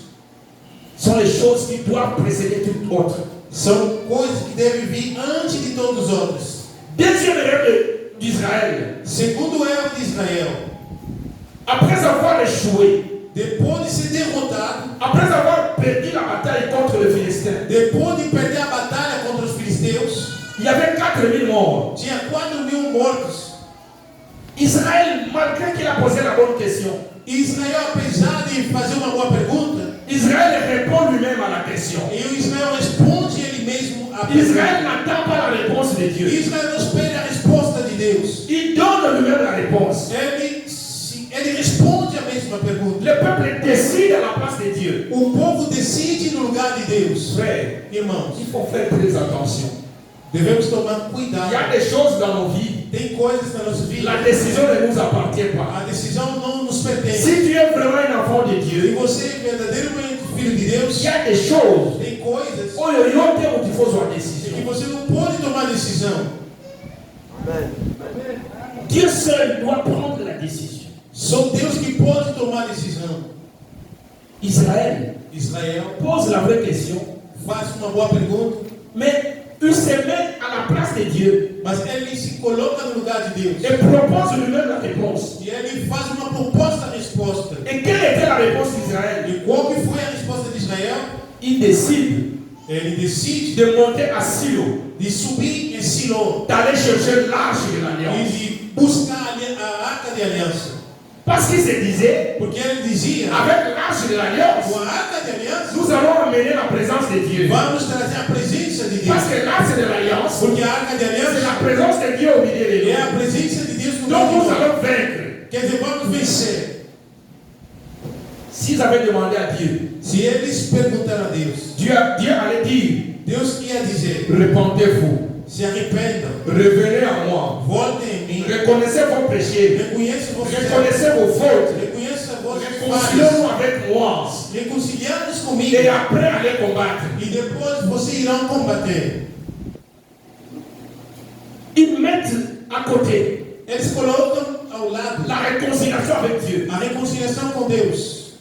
Speaker 1: sont les choses qui doivent précéder toute autre.
Speaker 2: são coisas que devem vir antes de todos os outros.
Speaker 1: Deuxième règle d'Israël,
Speaker 2: Segundo erro de Israel,
Speaker 1: après avoir échoué,
Speaker 2: depois de ser derrotado,
Speaker 1: après avoir perdu la bataille contre le Philistin,
Speaker 2: depois de perder a batalha contra os filisteus,
Speaker 1: il y avait 4000 morts.
Speaker 2: tinha 4.000 mortos.
Speaker 1: Israël, malgré qu'il a posé la bonne question,
Speaker 2: E Israel, apesar de fazer uma boa pergunta,
Speaker 1: Israël répond lui-même à la question.
Speaker 2: e o Israel responde ele mesmo a
Speaker 1: Israël
Speaker 2: pergunta.
Speaker 1: n'attend pas la réponse de Dieu.
Speaker 2: Israel não espera a resposta de Deus.
Speaker 1: Il donne lui-même la réponse.
Speaker 2: Ele responde a mesma pergunta.
Speaker 1: Le peuple décide à la place de Dieu.
Speaker 2: O povo decide no lugar de Deus.
Speaker 1: Frère,
Speaker 2: Irmãos,
Speaker 1: il faut faire très attention.
Speaker 2: devemos tomar
Speaker 1: Il y
Speaker 2: cuidado.
Speaker 1: a des choses dans nos vies.
Speaker 2: Tem coisas na nossa vida.
Speaker 1: La décision ne nous appartient pas.
Speaker 2: A decisão não nos pertence.
Speaker 1: Si tu es vraiment un enfant de
Speaker 2: Se
Speaker 1: Dieu,
Speaker 2: você é verdadeiramente filho de
Speaker 1: il
Speaker 2: Deus,
Speaker 1: y a des choses
Speaker 2: tem coisas
Speaker 1: où il y a où il faut une
Speaker 2: que
Speaker 1: décision.
Speaker 2: você não pode tomar decisão.
Speaker 1: Dieu seul doit prendre la décision.
Speaker 2: Só Deus que pode tomar decisão.
Speaker 1: Israël
Speaker 2: Israel
Speaker 1: pose la vraie question,
Speaker 2: faz uma boa pergunta,
Speaker 1: mais il se met à la place de Dieu
Speaker 2: mas ele se coloca no lugar de Deus.
Speaker 1: et propose lui-même la réponse.
Speaker 2: E ele faz uma proposta-resposta.
Speaker 1: Et quelle était la réponse d'Israël?
Speaker 2: E qual que foi a resposta de Israel?
Speaker 1: Il décide
Speaker 2: Ele decide
Speaker 1: de monter à Silo,
Speaker 2: de subir em Siló
Speaker 1: d'aller chercher l'arche de
Speaker 2: e
Speaker 1: l'alliance.
Speaker 2: de buscar a arca de aliança.
Speaker 1: Parce qu'il se disait,
Speaker 2: Porque ele dizia,
Speaker 1: avec l'arche de l'alliance,
Speaker 2: com a arca de aliança,
Speaker 1: nous allons amener la présence de Dieu.
Speaker 2: vamos trazer a presença de Deus.
Speaker 1: Parce que l'arche de l'alliance,
Speaker 2: Porque a arca de
Speaker 1: c'est
Speaker 2: aliança
Speaker 1: la présence de Dieu au milieu de
Speaker 2: é a
Speaker 1: nous.
Speaker 2: presença de Deus no
Speaker 1: Donc
Speaker 2: meio
Speaker 1: nous
Speaker 2: de nós.
Speaker 1: allons vaincre.
Speaker 2: Quer dizer, vamos vencer.
Speaker 1: S'ils avaient demandé à Dieu,
Speaker 2: Se eles perguntaram a Deus,
Speaker 1: Dieu allait dire,
Speaker 2: Deus ia dizer,
Speaker 1: répentez-vous,
Speaker 2: se arrependam,
Speaker 1: revenez à moi,
Speaker 2: voltem em mim,
Speaker 1: reconnaissez vos péchés,
Speaker 2: reconheçam vos pecados,
Speaker 1: reconnaissez vos fautes,
Speaker 2: reconheçam vos falhas,
Speaker 1: réconciliez-nous avec moi,
Speaker 2: reconciliados comigo,
Speaker 1: et après allez combattre.
Speaker 2: e depois vocês irão combater.
Speaker 1: Ils mettent à côté
Speaker 2: Eles colocam ao lado
Speaker 1: la réconciliation avec Dieu,
Speaker 2: a reconciliação com Deus,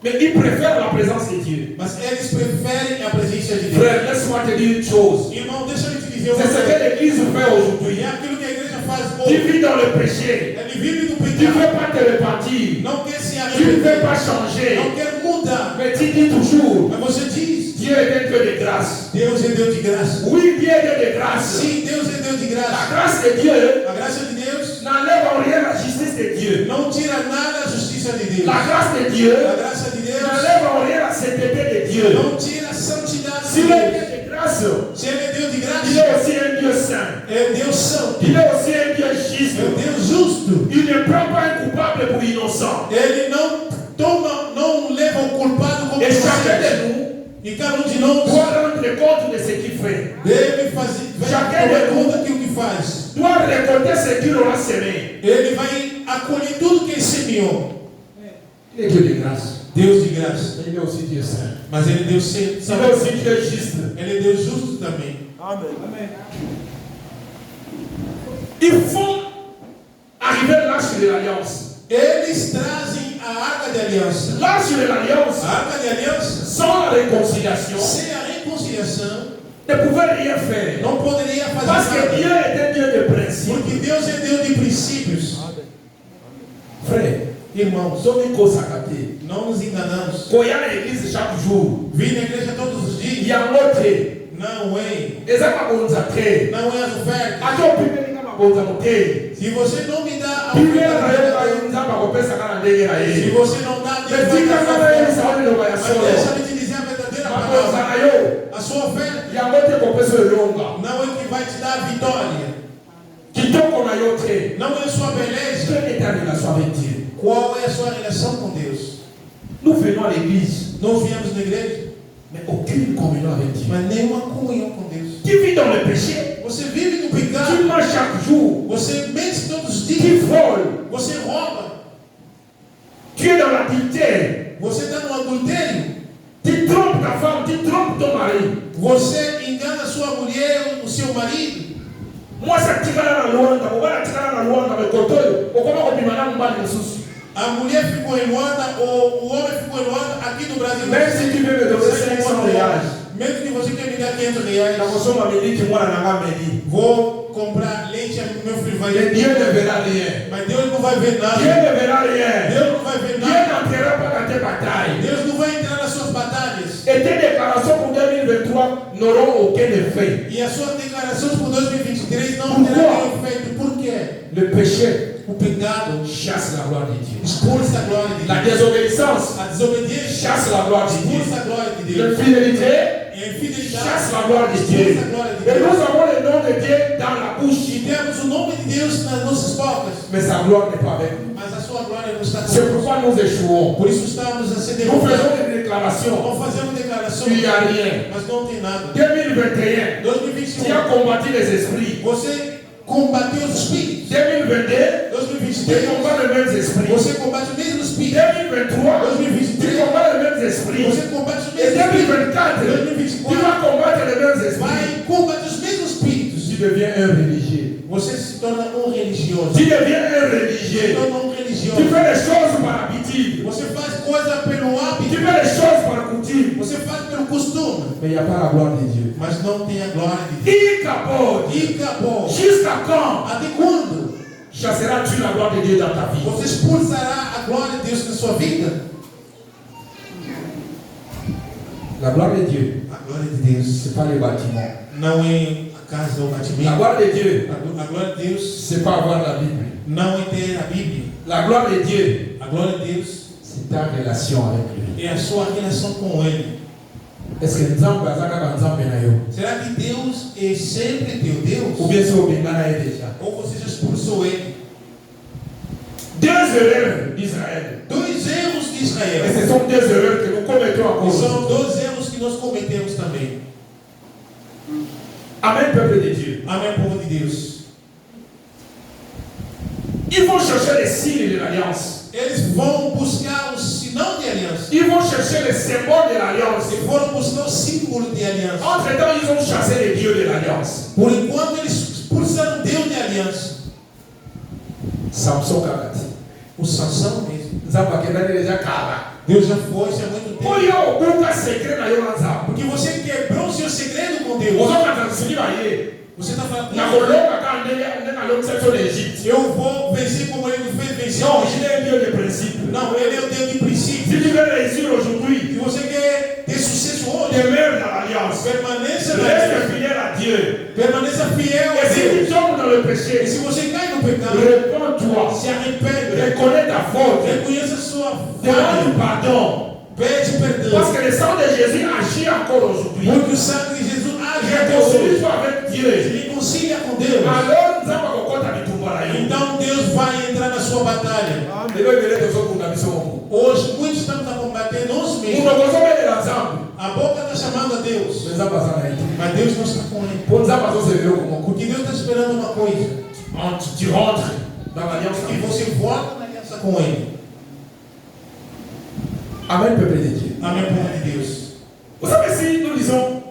Speaker 1: mais ils préfèrent la présence de Dieu.
Speaker 2: mas eles preferem a presença de Deus.
Speaker 1: Frère, laisse-moi te dire une chose.
Speaker 2: Irmão, deixa eu te dizer uma
Speaker 1: C'est ce
Speaker 2: coisa.
Speaker 1: que l'Église fait aujourd'hui.
Speaker 2: E é aquilo que a igreja faz
Speaker 1: Tu
Speaker 2: hoje.
Speaker 1: vis dans le péché.
Speaker 2: Ele vive no
Speaker 1: Tu ne
Speaker 2: pecado,
Speaker 1: veux pas te repentir.
Speaker 2: não quer se
Speaker 1: Tu ne veux
Speaker 2: arrepender,
Speaker 1: pas changer.
Speaker 2: não quer mudar.
Speaker 1: Mais tu dis toujours,
Speaker 2: Mas você diz,
Speaker 1: Dieu est un Dieu de grâce.
Speaker 2: Deus é Deus de graça.
Speaker 1: Oui, Dieu est Dieu de grâce.
Speaker 2: Sim, Deus é Deus de
Speaker 1: La
Speaker 2: graça.
Speaker 1: grâce de Dieu
Speaker 2: A graça de Deus
Speaker 1: n'enlève Dieu
Speaker 2: A graça de Deus
Speaker 1: n'enlève en rien la sainteté de Dieu.
Speaker 2: não tira a santidade
Speaker 1: S'il
Speaker 2: de
Speaker 1: est Dieu
Speaker 2: Deus.
Speaker 1: de grâce,
Speaker 2: Se ele é Deus de
Speaker 1: il
Speaker 2: graça,
Speaker 1: est aussi un Dieu saint.
Speaker 2: é Deus santo,
Speaker 1: Il est aussi un Dieu juste.
Speaker 2: é Deus justo.
Speaker 1: Il ne prend pas un coupable pour innocent.
Speaker 2: Ele não leva o culpado como
Speaker 1: Et chacun
Speaker 2: inocente.
Speaker 1: de nous
Speaker 2: E cada um de nós
Speaker 1: doit rendre compte de ce qu'il fait.
Speaker 2: deve fazer,
Speaker 1: Chacun
Speaker 2: tomar
Speaker 1: de
Speaker 2: conta daquilo que faz.
Speaker 1: Doit récolter ce qu'il aura semé.
Speaker 2: Ele vai acolher tudo que ele semeou.
Speaker 1: Il est Dieu de grâce.
Speaker 2: Deus de graça.
Speaker 1: Mais il est aussi Dieu saint.
Speaker 2: Mas ele é Deus
Speaker 1: Il est
Speaker 2: santo.
Speaker 1: aussi Dieu juste.
Speaker 2: Ele é Deus justo também.
Speaker 1: Il faut arriver à l'arche de l'alliance.
Speaker 2: Eles trazem a arca de aliança.
Speaker 1: L'arche de l'alliance,
Speaker 2: A arca de aliança,
Speaker 1: sans la réconciliation,
Speaker 2: sem a reconciliação,
Speaker 1: ne pouvait rien faire.
Speaker 2: não poderia fazer
Speaker 1: Parce que
Speaker 2: nada.
Speaker 1: Dieu était Dieu de principe.
Speaker 2: Porque Deus é Deus de princípios.
Speaker 1: Frère,
Speaker 2: Irmãos,
Speaker 1: sommes consacrés.
Speaker 2: não nos enganamos.
Speaker 1: Quand il y a l'église chaque jour,
Speaker 2: Vir na igreja todos os
Speaker 1: il y
Speaker 2: dias
Speaker 1: a un autre.
Speaker 2: não é.
Speaker 1: Les hommes ont consacré.
Speaker 2: Não é as ofertas.
Speaker 1: A toi, primeiro, ninguém vai consacrer.
Speaker 2: Se você não me dá a
Speaker 1: Primeiro, na
Speaker 2: oferta,
Speaker 1: época, não vai compensar cada ndenge na
Speaker 2: se
Speaker 1: ele.
Speaker 2: você não dá, Deus
Speaker 1: Mais
Speaker 2: vai
Speaker 1: si
Speaker 2: dar a
Speaker 1: quand
Speaker 2: sua
Speaker 1: même,
Speaker 2: oferta.
Speaker 1: ça va nous envoyer
Speaker 2: Mas
Speaker 1: solo.
Speaker 2: deixa eu te dizer a verdadeira
Speaker 1: Ma
Speaker 2: palavra.
Speaker 1: consacra yo.
Speaker 2: A sua oferta
Speaker 1: Il y a un autre compensation de longa.
Speaker 2: não é que vai te dar a vitória.
Speaker 1: Qui tombe qu'on a yoté.
Speaker 2: Não é a sua beleza.
Speaker 1: Quelle est ta relation avec Dieu?
Speaker 2: Qual é a sua relação com Deus?
Speaker 1: Nous venons à l'église,
Speaker 2: Nós viemos na igreja,
Speaker 1: mais aucune communion avec Dieu.
Speaker 2: mas nenhuma comunhão com Deus.
Speaker 1: Tu vis dans le péché,
Speaker 2: Você vive no
Speaker 1: tu
Speaker 2: pecado,
Speaker 1: manges chaque jour,
Speaker 2: você mente todos os
Speaker 1: tu
Speaker 2: dias,
Speaker 1: voles,
Speaker 2: você rouba,
Speaker 1: tu es dans l'adultère,
Speaker 2: você está no adultério,
Speaker 1: tu trompes ta femme, tu trompes ton mari.
Speaker 2: você engana sua mulher, o seu marido.
Speaker 1: Moi, ça tire là dans Luanda, on va la tirer là dans Luanda, mais quand on commence à demander un mal de soucis.
Speaker 2: A mulher ficou em Luanda, o homem ficou em Luanda, aqui no Brasil.
Speaker 1: Même si tu veux me donner 500 reais,
Speaker 2: Mesmo que você quer me dar 500 reais,
Speaker 1: la consomme à midi, tu vois, la midi.
Speaker 2: vou comprar leite, meu filho vai
Speaker 1: Mais
Speaker 2: ler.
Speaker 1: Dieu ne verra rien.
Speaker 2: Mas Deus não vai ver
Speaker 1: Dieu
Speaker 2: nada.
Speaker 1: ne verra rien.
Speaker 2: Deus não vai ver
Speaker 1: Dieu
Speaker 2: nada.
Speaker 1: n'entrera pas dans tes batailles.
Speaker 2: Deus não vai entrar nas suas batalhas.
Speaker 1: Et tes déclarations pour 2023 n'auront aucun effet.
Speaker 2: E as suas declarações por 2023 não
Speaker 1: Por
Speaker 2: terão
Speaker 1: quê?
Speaker 2: nenhum efeito. Por quê?
Speaker 1: Le péché
Speaker 2: O pecado
Speaker 1: chasse la gloire de Dieu.
Speaker 2: expulsa a glória de
Speaker 1: La
Speaker 2: Deus.
Speaker 1: désobéissance
Speaker 2: A desobediência
Speaker 1: chasse la gloire de Dieu.
Speaker 2: expulsa a glória de Deus.
Speaker 1: L'infidélité
Speaker 2: E a infidelidade
Speaker 1: chasse la gloire de Dieu.
Speaker 2: expulsa a glória de
Speaker 1: Et nous
Speaker 2: Deus.
Speaker 1: avons le nom de Dieu dans la
Speaker 2: E
Speaker 1: bouche.
Speaker 2: temos o nome de Deus nas nossas bocas.
Speaker 1: Mais sa gloire n'est pas avec nous.
Speaker 2: Mas a sua glória não está
Speaker 1: C'est
Speaker 2: conosco.
Speaker 1: pourquoi nous échouons.
Speaker 2: Por isso estamos a ser
Speaker 1: Nous
Speaker 2: derrotados.
Speaker 1: faisons des déclarations.
Speaker 2: Não fazemos declarações,
Speaker 1: Il n'y a rien.
Speaker 2: mas não tem nada.
Speaker 1: 2021,
Speaker 2: 2021,
Speaker 1: tu as combattu les esprits.
Speaker 2: você combateu os espíritos.
Speaker 1: 2022, tu
Speaker 2: 2023,
Speaker 1: combats les mêmes esprits.
Speaker 2: você combate o mesmo espírito.
Speaker 1: 2023,
Speaker 2: 2023,
Speaker 1: tu combats les mêmes esprits.
Speaker 2: você combate os
Speaker 1: Et
Speaker 2: mesmos espíritos.
Speaker 1: 2024, tu
Speaker 2: 2024,
Speaker 1: vas combattre les mêmes esprits.
Speaker 2: vai combater os mesmos espíritos.
Speaker 1: Tu deviens un religieux.
Speaker 2: Você se torna religioso.
Speaker 1: Tu deviens un
Speaker 2: Se
Speaker 1: religieux.
Speaker 2: torna
Speaker 1: Tu
Speaker 2: religioso.
Speaker 1: fais les choses par habitude.
Speaker 2: Você faz coisa pelo
Speaker 1: Tu
Speaker 2: hábito.
Speaker 1: fais les choses par coutume.
Speaker 2: Você faz pelo costume.
Speaker 1: Mais il n'y a pas la gloire de Dieu.
Speaker 2: Mas não tem a glória de Deus.
Speaker 1: Il capote.
Speaker 2: E acabou.
Speaker 1: Jusqu'à quand
Speaker 2: Até quando
Speaker 1: chasseras-tu la gloire de Dieu dans ta vie?
Speaker 2: você expulsará a glória de Deus na sua vida?
Speaker 1: La gloire de Dieu,
Speaker 2: A glória de Deus
Speaker 1: c'est pas les bâtiments.
Speaker 2: não é a casa ou o
Speaker 1: La
Speaker 2: batimento.
Speaker 1: gloire de Dieu,
Speaker 2: A glória de Deus
Speaker 1: c'est pas avoir la Bible.
Speaker 2: não é ter a Bíblia.
Speaker 1: La gloire de Dieu,
Speaker 2: A glória de Deus
Speaker 1: c'est ta relation avec lui.
Speaker 2: é a sua relação com Ele.
Speaker 1: Est-ce que Nzambe azaka ba Nzambe na yo?
Speaker 2: Será que Deus é sempre teu Deus?
Speaker 1: Ou bien c'est obengana ye déjà?
Speaker 2: Ou você já expulsou Ele?
Speaker 1: Deux erreurs d'Israël.
Speaker 2: Dois erros de
Speaker 1: Et
Speaker 2: Israel.
Speaker 1: ce sont deux erreurs que nous commettons
Speaker 2: E
Speaker 1: encore.
Speaker 2: são dois erros que nós cometemos também.
Speaker 1: Amen, peuple de Dieu.
Speaker 2: Amém, povo de Deus.
Speaker 1: Ils vont chercher les signes de l'alliance.
Speaker 2: Eles vão buscar o sinal de aliança.
Speaker 1: Ils vont chercher les symboles de l'alliance.
Speaker 2: E foram buscar o símbolo de aliança.
Speaker 1: Entre-temps, ils ont chassé les dieux de l'alliance.
Speaker 2: Por enquanto, eles expulsaram Deus de aliança.
Speaker 1: Samson Kakati.
Speaker 2: O Sansão mesmo.
Speaker 1: Nzambe akendani déjà kala.
Speaker 2: Deus já foi isso há muito tempo.
Speaker 1: Oyo, obuka secret na yo na Nzambe.
Speaker 2: Porque você quebrou o seu segredo com Deus.
Speaker 1: Ozokata nsili ba ye.
Speaker 2: Você está falando,
Speaker 1: Na kolonga ka ndenge nalongisa biso l'Égypte.
Speaker 2: eu vou vencer como ele me fez vencer.
Speaker 1: Non, il est un Dieu de principe.
Speaker 2: Não, ele é o Deus de princípio.
Speaker 1: Si tu veux réussir aujourd'hui,
Speaker 2: Se você quer ter sucesso hoje,
Speaker 1: demeure dans l'alliance.
Speaker 2: permaneça na
Speaker 1: Reste
Speaker 2: aliança.
Speaker 1: fidèle à Dieu.
Speaker 2: Permaneça fiel a
Speaker 1: Et si
Speaker 2: Deus.
Speaker 1: tu tombes dans le
Speaker 2: E
Speaker 1: péché,
Speaker 2: se você cai no pecado,
Speaker 1: réponds-toi.
Speaker 2: se arrepende.
Speaker 1: Reconnais ta faute.
Speaker 2: Reconheça a sua
Speaker 1: demande pardon.
Speaker 2: Pede perdão.
Speaker 1: Parce que le sang de Jésus agit encore aujourd'hui.
Speaker 2: Porque o sangue de Jesus age até hoje.
Speaker 1: Réconcilie-toi avec Dieu.
Speaker 2: Ele concilia com Deus.
Speaker 1: Alors, nous avons rencontré avec tout voilà.
Speaker 2: Então Deus vai entrar na sua batalha. Hoje muitos estamos a combater nós mesmos. A boca está chamando a Deus. Mas Deus não está com ele. Porque Deus está esperando uma coisa.
Speaker 1: Tu rentres dans l'alliance
Speaker 2: Que você volta na aliança com ele.
Speaker 1: Amen, peuple de Dieu.
Speaker 2: Amém, povo de Deus.
Speaker 1: Vous savez, si nous lisons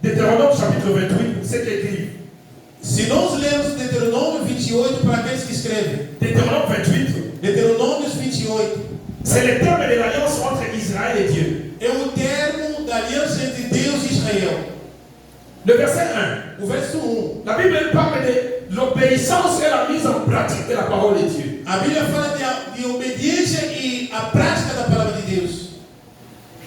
Speaker 1: Deutéronome chapitre 28, c'est écrit.
Speaker 2: Se nós lermos Deuteronômio 28 para aqueles que escrevem.
Speaker 1: Deutéronome 28.
Speaker 2: Deuteronômio 28.
Speaker 1: C'est le terme de l'alliance entre Israël et Dieu.
Speaker 2: É o termo da aliança entre Deus e Israel.
Speaker 1: Le verset 1.
Speaker 2: O verso 1.
Speaker 1: La Bible parle de l'obéissance et la mise en pratique de la parole de Dieu.
Speaker 2: A Bíblia fala de obediência e a prática da palavra de Deus.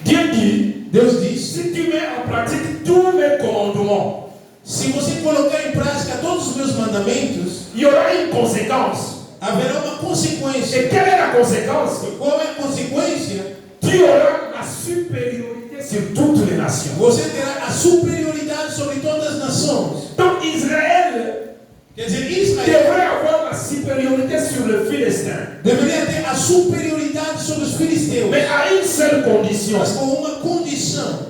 Speaker 1: Dieu dit,
Speaker 2: Deus diz:
Speaker 1: si tu mets en pratique tous mes commandements,
Speaker 2: se você colocar em prática todos os meus mandamentos,
Speaker 1: il y aura une conséquence.
Speaker 2: haverá uma consequência.
Speaker 1: Et quelle est la conséquence?
Speaker 2: Qual é a consequência?
Speaker 1: Tu auras la supériorité sur toutes les nations.
Speaker 2: Você terá a superioridade sobre todas as nações.
Speaker 1: Donc Israël
Speaker 2: Quer dizer, Israel
Speaker 1: devrait avoir la supériorité sur le Philistin.
Speaker 2: deveria ter a superioridade sobre os filisteus.
Speaker 1: Mais à une seule condition.
Speaker 2: Mas com uma condição: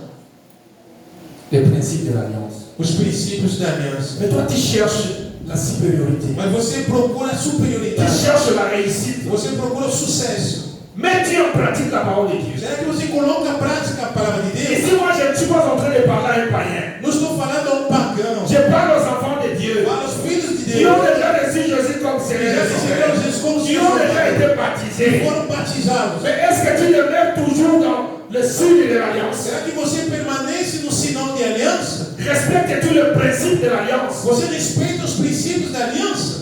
Speaker 1: Les principes de l'alliance.
Speaker 2: os princípios da aliança.
Speaker 1: Mais toi tu cherches la supériorité.
Speaker 2: Mas você procura a
Speaker 1: Tu
Speaker 2: superioridade.
Speaker 1: cherches la réussite.
Speaker 2: Você procura o sucesso.
Speaker 1: Mets-tu en pratique la parole de Dieu.
Speaker 2: Será que você coloca a prática a palavra de
Speaker 1: Et
Speaker 2: Deus?
Speaker 1: si moi je ne suis pas en train de parler à un païen,
Speaker 2: Não estou falando a um pagão.
Speaker 1: je parle aux enfants de Dieu.
Speaker 2: Fala aos filhos de
Speaker 1: Qui ont
Speaker 2: Deus.
Speaker 1: déjà reçu Jésus comme Seigneur
Speaker 2: Já
Speaker 1: et
Speaker 2: receberam
Speaker 1: Sauveur.
Speaker 2: Jesus como
Speaker 1: Qui ont déjà
Speaker 2: Senhor.
Speaker 1: été baptisés.
Speaker 2: Foram batizados.
Speaker 1: Mais est-ce que tu demeures toujours dans le signe de l'alliance?
Speaker 2: Será que você permanece no sinal de aliança?
Speaker 1: Respecte tout le principe de l'alliance.
Speaker 2: Você respeita os princípios da aliança?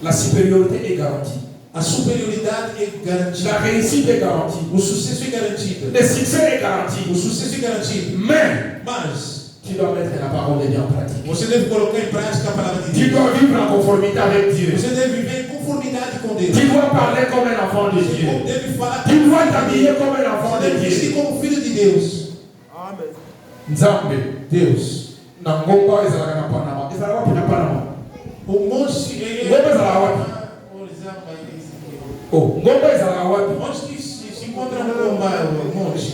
Speaker 1: La supériorité est garantie.
Speaker 2: A superioridade é garantida.
Speaker 1: La réussite est garantie.
Speaker 2: O sucesso é garantido.
Speaker 1: Le succès est garanti.
Speaker 2: O sucesso é garantido. Mas
Speaker 1: Tu dois mettre la parole de Dieu en pratique.
Speaker 2: você deve colocar em prática a palavra de
Speaker 1: Tu
Speaker 2: Deus.
Speaker 1: dois vivre en conformité avec Dieu.
Speaker 2: Você deve viver em conformidade com Deus.
Speaker 1: Tu dois parler comme un enfant de
Speaker 2: Você
Speaker 1: Dieu.
Speaker 2: deve falar
Speaker 1: Tu dois t'habiller comme un enfant
Speaker 2: Você
Speaker 1: de
Speaker 2: deve vestir
Speaker 1: Dieu.
Speaker 2: como filho de Deus.
Speaker 1: Nzambe.
Speaker 2: Deus.
Speaker 1: Na ngomba ezalaka na Panama. Ezalaka wapi na Panama?
Speaker 2: O monte
Speaker 1: Ngomba ezalaka wapi? Oh, ngomba ezalaka wapi?
Speaker 2: Onde que se encontra o monte?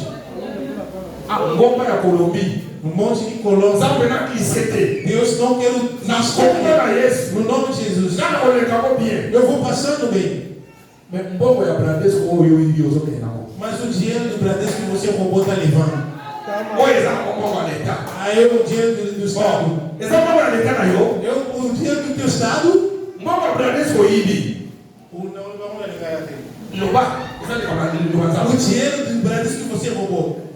Speaker 1: Ah, ngomba ya Kolombi.
Speaker 2: No monte de Colômbia.
Speaker 1: Nzambe nakisete.
Speaker 2: Deus não quer
Speaker 1: Na ngomba na Yesu.
Speaker 2: no nome de Jesus.
Speaker 1: Nana olekako bien.
Speaker 2: Eu vou passando bem.
Speaker 1: Mais mbongo ya Bradesco oyo oyo ozokende nango.
Speaker 2: Mas o dinheiro do Bradesco que você roubou está levando.
Speaker 1: Oyo ezalaka mbongo ya leta.
Speaker 2: Aí o dinheiro do Estado.
Speaker 1: Eza mbongo ya leta na yo.
Speaker 2: O dinheiro do teu Estado.
Speaker 1: Mbongo ya Bradesco oyibi.
Speaker 2: Não, vamos ligar até.
Speaker 1: Loba. Eza likambo ya
Speaker 2: O
Speaker 1: Nzambe.
Speaker 2: dinheiro do Bradesco que você roubou.